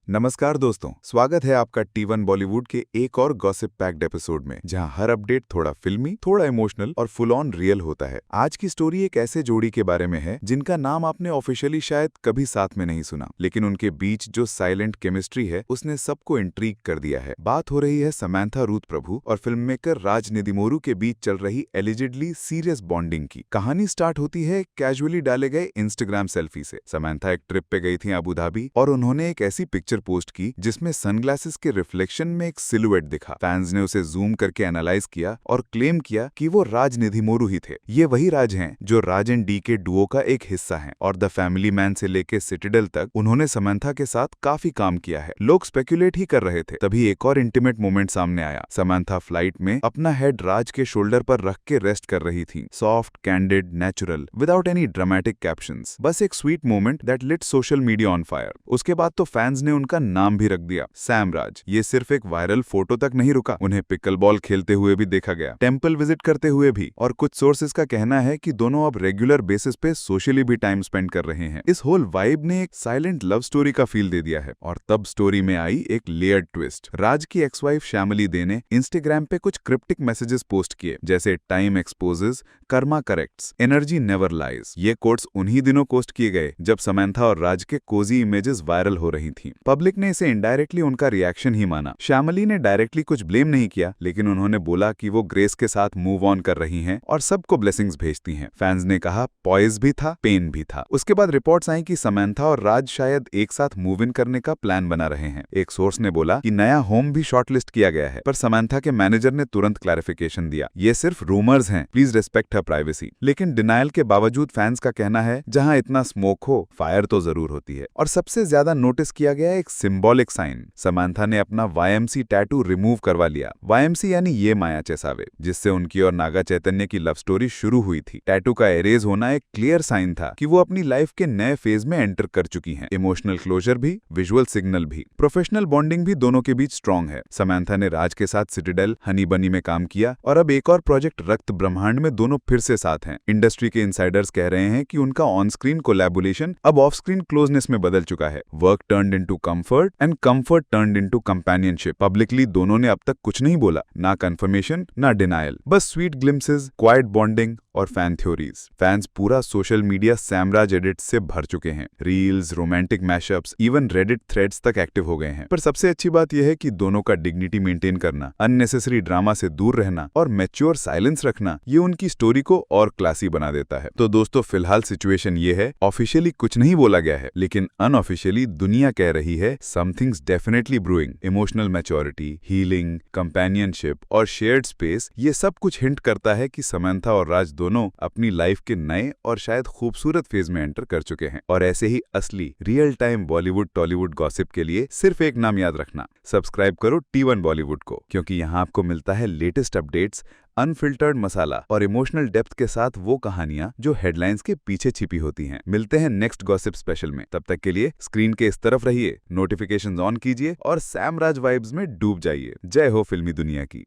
नमस्कार दोस्तों, स्वागत है आपका T1 बॉलीवुड के एक और गॉसिप पैक्ड एपिसोड में, जहां हर अपडेट थोड़ा फिल्मी, थोड़ा इमोशनल और फुल ऑन रियल होता है। आज की स्टोरी एक ऐसे जोड़ी के बारे में है जिनका नाम आपने ऑफिशियली शायद कभी साथ में नहीं सुना, लेकिन उनके बीच जो साइलेंट केमिस्ट्री है उसने सबको इंट्रीग कर दिया है। बात हो रही है समंथा रूथ प्रभु और फिल्ममेकर राज निधिमोरू के बीच चल रही एलिजिडली सीरियस बॉन्डिंग की। कहानी स्टार्ट होती है कैजुअली डाले गए इंस्टाग्राम सेल्फी से। समंथा एक ट्रिप पे गई थी अबू धाबी और उन्होंने एक ऐसी पिक्चर पोस्ट की जिसमें सनग्लासेस के रिफ्लेक्शन में एक सिलुएट दिखा। फैंस ने उसे जूम करके एनालाइज किया और क्लेम किया कि वो राज निधिमोरू ही थे। ये वही राज हैं जो राज एंड डी के डुओ का एक हिस्सा हैं और द फैमिली मैन से लेके सिटाडेल तक उन्होंने समंथा के साथ काफी काम किया है। लोग स्पेकुलेट ही कर रहे थे, तभी एक और इंटीमेट मोमेंट सामने आया। समंथा फ्लाइट में अपना हेड राज के शोल्डर पर रख के रेस्ट कर रही थी। Soft, candid, natural, without any dramatic captions. बस एक sweet moment that lit social media on fire. उसके बाद तो फैंस ने उनका नाम भी रख दिया, सैम राज। ये सिर्फ एक वायरल फोटो तक नहीं रुका, उन्हें पिकल बॉल खेलते हुए भी देखा गया, टेंपल विजिट करते हुए भी, और कुछ सोर्सेज का कहना है कि दोनों अब रेगुलर बेसिस पे सोशली भी टाइम स्पेंड कर रहे हैं। इस होल वाइब ने एक साइलेंट लव स्टोरी का फील दे दिया है। और तब स्टोरी में आई एक लेयर्ड ट्विस्ट। राज की एक्स वाइफ श्यामली दे ने इंस्टाग्राम पे कुछ क्रिप्टिक मैसेजेस पोस्ट किए, जैसे time exposes, Karma corrects, energy never lies. ये कोट्स उन्हीं दिनों पोस्ट किए गए जब समंथा और राज के कोजी इमेजेस वायरल हो रही थी। पब्लिक ने इसे इनडायरेक्टली उनका रिएक्शन ही माना। श्यामली ने डायरेक्टली कुछ ब्लेम नहीं किया, लेकिन उन्होंने बोला कि वो ग्रेस के साथ मूव ऑन कर रही हैं और सबको ब्लेसिंग्स भेजती हैं। फैंस ने कहा पॉइज भी था, पेन भी था। उसके बाद रिपोर्ट्स आई कि समंथा और राज शायद एक साथ मूव इन करने का प्लान बना रहे हैं। एक सोर्स ने बोला कि नया होम भी शॉर्टलिस्ट किया गया है, पर समंथा के मैनेजर ने तुरंत क्लैरिफिकेशन दिया, ये सिर्फ रूमर्स हैं, प्लीज रिस्पेक्ट हर प्राइवेसी। लेकिन डिनायल के बावजूद फैंस का कहना है जहां इतना स्मोक हो, फायर तो जरूर होती है। और सबसे ज्यादा नोटिस किया गया एक सिंबॉलिक साइन। समंथा ने अपना YMC टैटू रिमूव करवा लिया। YMC यानी ये माया चेसावे, जिससे उनकी और नागा चैतन्य की लव स्टोरी शुरू हुई थी। टैटू का एरेज होना एक क्लियर साइन था कि वो अपनी लाइफ के नए फेज में एंटर कर चुकी हैं। इमोशनल क्लोजर भी, विजुअल सिग्नल भी, प्रोफेशनल बॉन्डिंग भी दोनों के बीच स्ट्रॉन्ग है। समंथा ने राज के साथ सिटाडेल, हनी बनी में काम किया और अब एक और प्रोजेक्ट रक्त ब्रह्मांड में दोनों फिर से साथ हैं। इंडस्ट्री के इनसाइडर्स कह रहे हैं कि उनका ऑन स्क्रीन कोलैबोरेशन अब ऑफ स्क्रीन क्लोजनेस में बदल चुका है। Work turned into comfort and comfort turned into companionship. Publicly दोनों ने अब तक कुछ नहीं बोला, ना कंफर्मेशन ना डिनायल, बस स्वीट ग्लिम्सेस, क्वाइट बॉन्डिंग और फैन थ्योरीज। फैंस पूरा सोशल मीडिया सैमराज एडिट से भर चुके हैं। Reels, romantic mashups, even Reddit threads तक एक्टिव हो गए हैं। पर सबसे अच्छी बात यह है कि दोनों का डिग्निटी मेंटेन करना, अननेसेसरी ड्रामा से दूर रहना और मैच्योर साइलेंस रखना, ये उनकी स्टोरी को और क्लासी बना देता है। तो दोस्तों, फिलहाल सिचुएशन ये है, ऑफिशियली कुछ नहीं बोला गया है, लेकिन अनऑफिशियली दुनिया कह रही है somethings definitely brewing. Emotional maturity, healing, companionship और शेयर्ड स्पेस, ये सब कुछ हिंट करता है कि समंथा और राज दोनों अपनी लाइफ के नए और शायद खूबसूरत फेज में एंटर कर चुके हैं। और ऐसे ही असली real time Bollywood Tollywood gossip के लिए सिर्फ एक नाम याद रखना, सब्सक्राइब करो T1 बॉलीवुड को, क्योंकि यहाँ आपको मिलता है लेटेस्ट अपडेट्स, अनफिल्टर्ड मसाला और इमोशनल डेप्थ के साथ वो कहानियां जो हेडलाइंस के पीछे छिपी होती हैं। मिलते हैं नेक्स्ट गॉसिप स्पेशल में। तब तक के लिए स्क्रीन के इस तरफ रहिए, नोटिफिकेशंस ऑन कीजिए और सैम राज वाइब्स में डूब जाइए। जय हो फिल्मी दुनिया की।